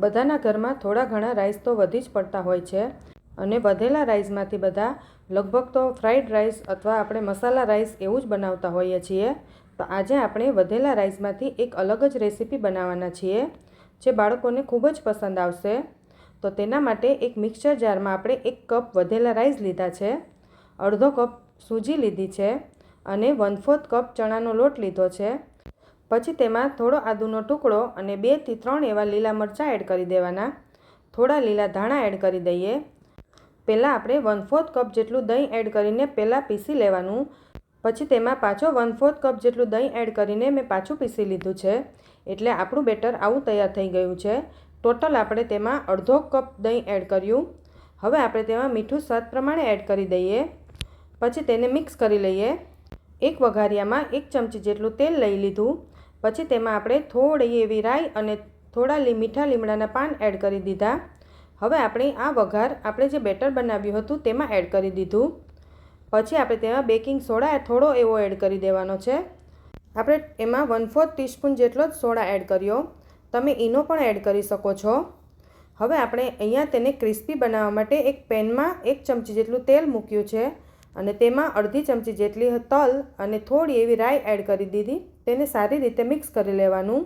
બધાના ઘરમાં થોડા ઘણા રાઈસ તો વધી જ પડતા હોય છે અને વધેલા રાઈસમાંથી બધા લગભગ તો ફ્રાઈડ રાઈસ અથવા આપણે મસાલા રાઈસ એવું જ બનાવતા હોઈએ છીએ। તો આજે આપણે વધેલા રાઈસમાંથી એક અલગ જ રેસીપી બનાવવાના છીએ જે બાળકોને ખૂબ જ પસંદ આવશે। તો તેના માટે એક મિક્સર જારમાં આપણે 1 કપ વધેલા રાઈસ લીધા છે, અડધો કપ સૂજી લીધી છે અને 1/4 કપ ચણાનો લોટ લીધો છે। પછી તેમાં થોડો આદુનો ટુકડો અને 2 થી 3 એવા લીલા મરચાં એડ કરી દેવાના, થોડા લીલા ધાણા એડ કરી દઈએ। પહેલાં આપણે 1/4 કપ જેટલું દહીં એડ કરીને પહેલાં પીસી લેવાનું, પછી તેમાં પાછો 1/4 કપ જેટલું દહીં એડ કરીને મેં પાછું પીસી લીધું છે, એટલે આપણું બેટર આવું તૈયાર થઈ ગયું છે। ટોટલ આપણે તેમાં અડધો કપ દહીં એડ કર્યું। હવે આપણે તેમાં મીઠું સ્વાદ પ્રમાણે એડ કરી દઈએ, પછી તેને મિક્સ કરી લઈએ। એક વઘારિયામાં 1 ચમચી જેટલું તેલ લઈ લીધું, પછી તેમાં આપણે થોડી એવી રાઈ અને થોડા મીઠા લીમડાના પાન એડ કરી દીધા। હવે આપણે આ વઘાર આપણે જે બેટર બનાવ્યું હતું તેમાં એડ કરી દીધું। પછી આપણે તેમાં બેકિંગ સોડા થોડો એવો એડ કરી દેવાનો છે। આપણે એમાં 1/4 ટીસ્પૂન જેટલો જ સોડા એડ કર્યો, તમે ઈનો પણ એડ કરી શકો છો। હવે આપણે અહીંયા તેને ક્રિસ્પી બનાવવા માટે એક પેનમાં 1 ચમચી જેટલું તેલ મૂક્યું છે અને તેમાં અડધી ચમચી જેટલી તલ અને થોડી એવી રાઈ એડ કરી દીધી। તેને સારી રીતે મિક્સ કરી લેવાનું।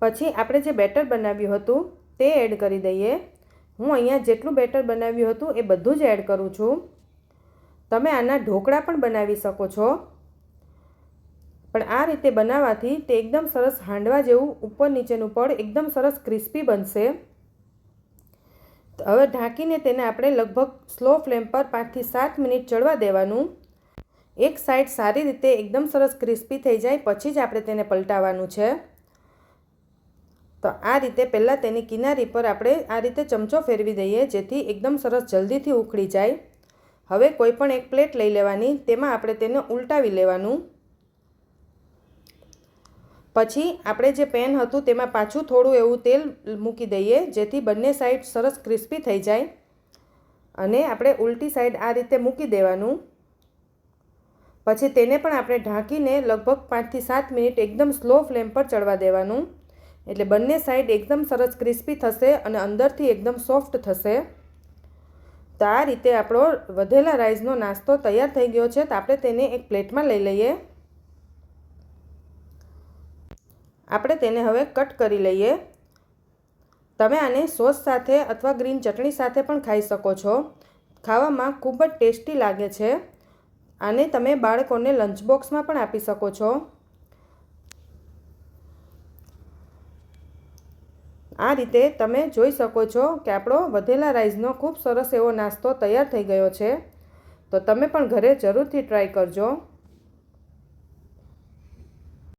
પછી આપણે જે બેટર બનાવ્યું હતું તે એડ કરી દઈએ। હું અહીંયા જેટલું બેટર બનાવ્યું હતું એ બધું જ એડ કરું છું। તમે આના ઢોકળા પણ બનાવી શકો છો, પણ આ રીતે બનાવવાથી તે એકદમ સરસ હાંડવા જેવું ઉપર નીચેનું પડ એકદમ સરસ ક્રિસ્પી બનશે। હવે ઢાંકીને તેને આપણે લગભગ સ્લો ફ્લેમ પર 5 થી 7 મિનિટ ચડવા દેવાનું। એક સાઈડ સારી રીતે એકદમ સરસ ક્રિસ્પી થઈ જાય પછી જ આપણે તેને પલટાવવાનું છે। તો આ રીતે પહેલાં તેની કિનારી પર આપણે આ રીતે ચમચો ફેરવી દઈએ જેથી એકદમ સરસ જલ્દીથી ઉખડી જાય। હવે કોઈ પણ એક પ્લેટ લઈ લેવાની, તેમાં આપણે તેને ઉલટાવી લેવાનું। પછી આપણે જે પેન હતું તેમાં પાછું થોડું એવું તેલ મૂકી દઈએ જેથી બંને સાઈડ સરસ ક્રિસ્પી થઈ જાય અને આપણે ઉલટી સાઈડ આ રીતે મૂકી દેવાનું। પછી તેને પણ આપણે ઢાંકીને લગભગ 5 થી 7 મિનિટ એકદમ સ્લો ફ્લેમ પર ચડવા દેવાનું, એટલે બંને સાઈડ એકદમ સરસ ક્રિસ્પી થશે અને અંદરથી એકદમ સોફ્ટ થશે। તો આ રીતે આપણો વધેલા રાઈસનો નાસ્તો તૈયાર થઈ ગયો છે। તો આપણે તેને એક પ્લેટમાં લઈ લઈએ। આપણે તેને હવે કટ કરી લઈએ। તમે આને સોસ સાથે અથવા ગ્રીન ચટણી સાથે પણ ખાઈ શકો છો। ખાવામાં ખૂબ જ ટેસ્ટી લાગે છે। આને તમે બાળકોને લંચ બોક્સમાં પણ આપી શકો છો। આ રીતે તમે જોઈ શકો છો કે આપણો વધેલા રાઈસનો ખૂબ સરસ એવો નાસ્તો તૈયાર થઈ ગયો છે। તો તમે પણ ઘરે જરૂરથી ટ્રાય કરજો।